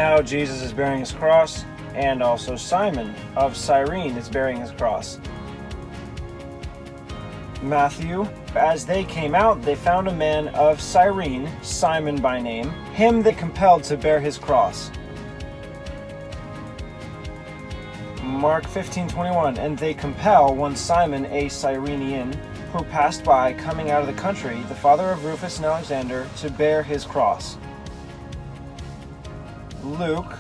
now Jesus is bearing his cross, and also Simon of Cyrene is bearing his cross. Matthew, as they came out, they found a man of Cyrene, Simon by name. Him they compelled to bear his cross. Mark 15:21, and they compel one Simon a Cyrenian, who passed by, coming out of the country, the father of Rufus and Alexander, to bear his cross. Luke,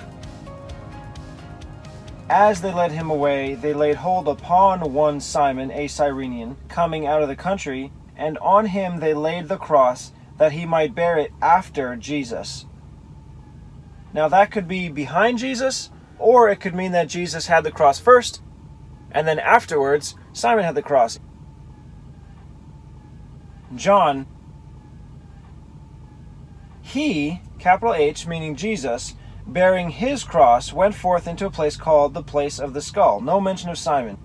as they led him away, they laid hold upon one Simon a Cyrenian, coming out of the country, and on him they laid the cross, that he might bear it after Jesus. Now that could be behind Jesus, or it could mean that Jesus had the cross first, and then afterwards, Simon had the cross. John, he, capital H, meaning Jesus, bearing his cross, went forth into a place called the place of the skull. No mention of Simon.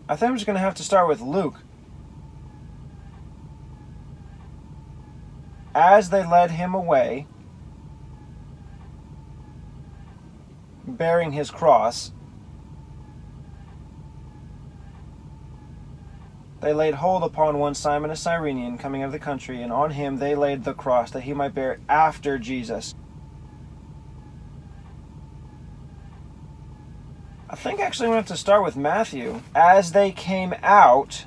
I think I'm just going to have to start with Luke. As they led him away, bearing his cross, they laid hold upon one Simon a Cyrenian, coming out of the country, and on him they laid the cross, that he might bear it after Jesus. I think actually I'm going to have to start with Matthew. As they came out,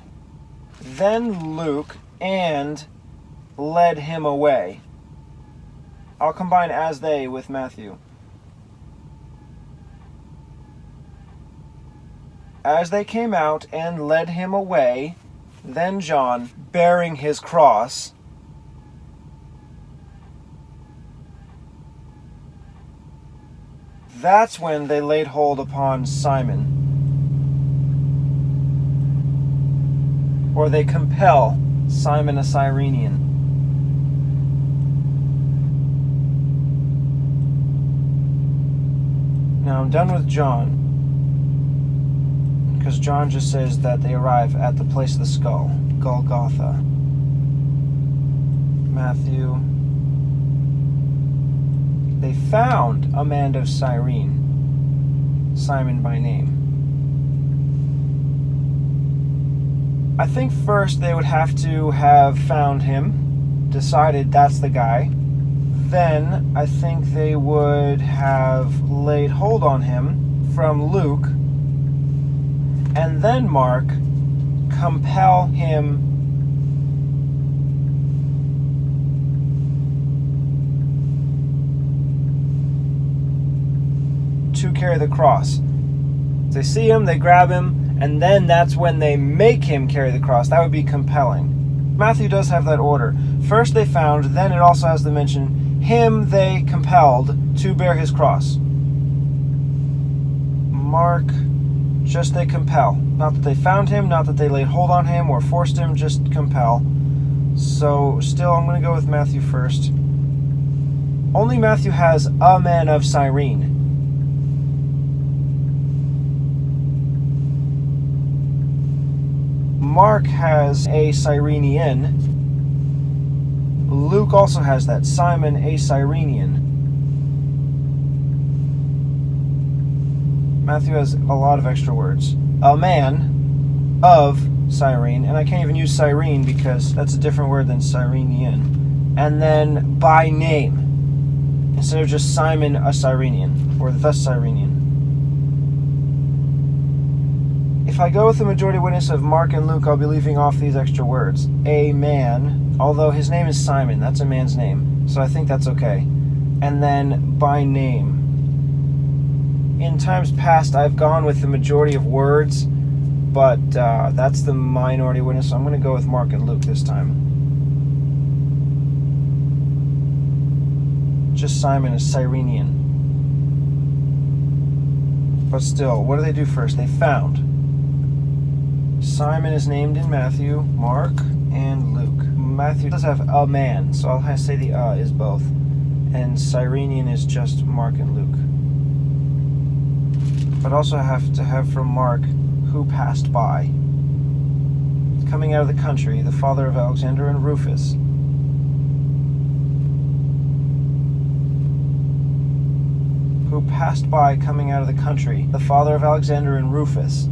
then Luke, and led him away. I'll combine as they with Matthew. As they came out and led him away, then John, bearing his cross, that's when they laid hold upon Simon. Or they compel Simon a Cyrenian. Now I'm done with John, because John just says that they arrive at the place of the skull, Golgotha. Matthew, they found a man of Cyrene, Simon by name. I think first they would have to have found him, decided that's the guy. Then I think they would have laid hold on him from Luke, and then Mark, compel him to carry the cross. They see him, they grab him, and then that's when they make him carry the cross. That would be compelling. Matthew does have that order. First they found, then it also has the mention, him they compelled to bear his cross. Mark, just they compel. Not that they found him, not that they laid hold on him or forced him, just compel. So still I'm going to go with Matthew first. Only Matthew has a man of Cyrene. Mark has a Cyrenian. Luke also has that, Simon a Cyrenian. Matthew has a lot of extra words. A man of Cyrene, and I can't even use Cyrene because that's a different word than Cyrenian. And then by name, instead of just Simon a Cyrenian, or the Cyrenian. If I go with the majority witness of Mark and Luke, I'll be leaving off these extra words. A man, although his name is Simon, that's a man's name, so I think that's okay. And then by name. In times past, I've gone with the majority of words, but that's the minority witness, so I'm going to go with Mark and Luke this time. Just Simon is Cyrenian. But still, what do they do first? They found. Simon is named in Matthew, Mark, and Luke. Matthew does have a man, so I'll have to say the is both. And Cyrenian is just Mark and Luke. But also have to have from Mark, who passed by. Coming out of the country, the father of Alexander and Rufus. who passed by coming out of the country, the father of Alexander and Rufus.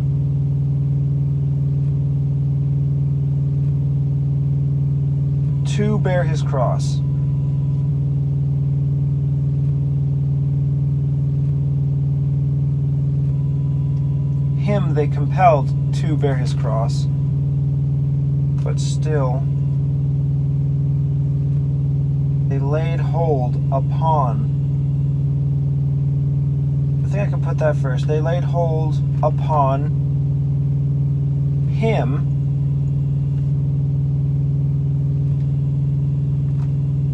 To bear his cross. Him they compelled to bear his cross, but still they laid hold upon. I think I can put that first. They laid hold upon him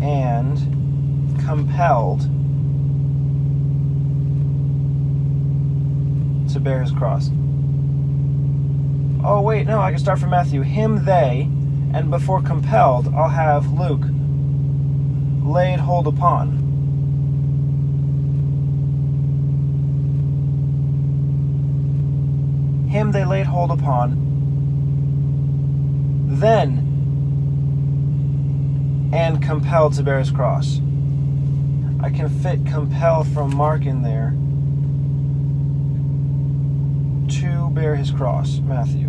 and compelled to bear his cross. Oh wait, no, I can start from Matthew. Him they, and before compelled, I'll have Luke, laid hold upon. Him they laid hold upon, then, and compelled to bear his cross. I can fit compel from Mark in there. To bear his cross, Matthew.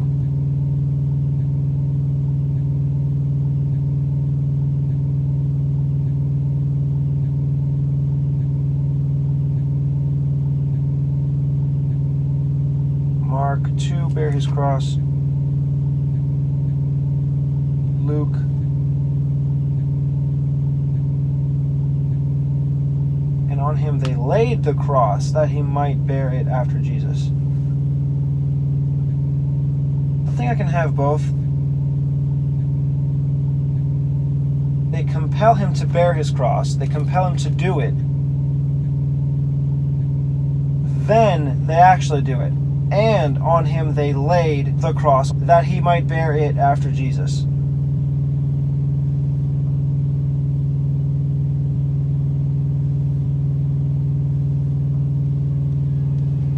Mark, to bear his cross. Luke. And on him they laid the cross that he might bear it after Jesus. I think I can have both. They compel him to bear his cross. They compel him to do it. Then they actually do it. And on him they laid the cross that he might bear it after Jesus.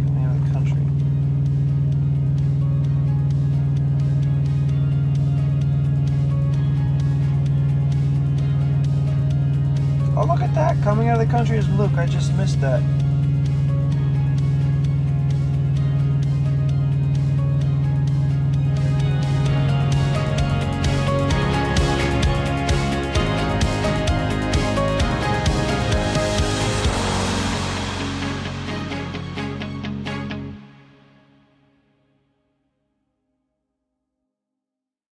Coming out of the country. Oh, look at that. Coming out of the country is Luke. I just missed that.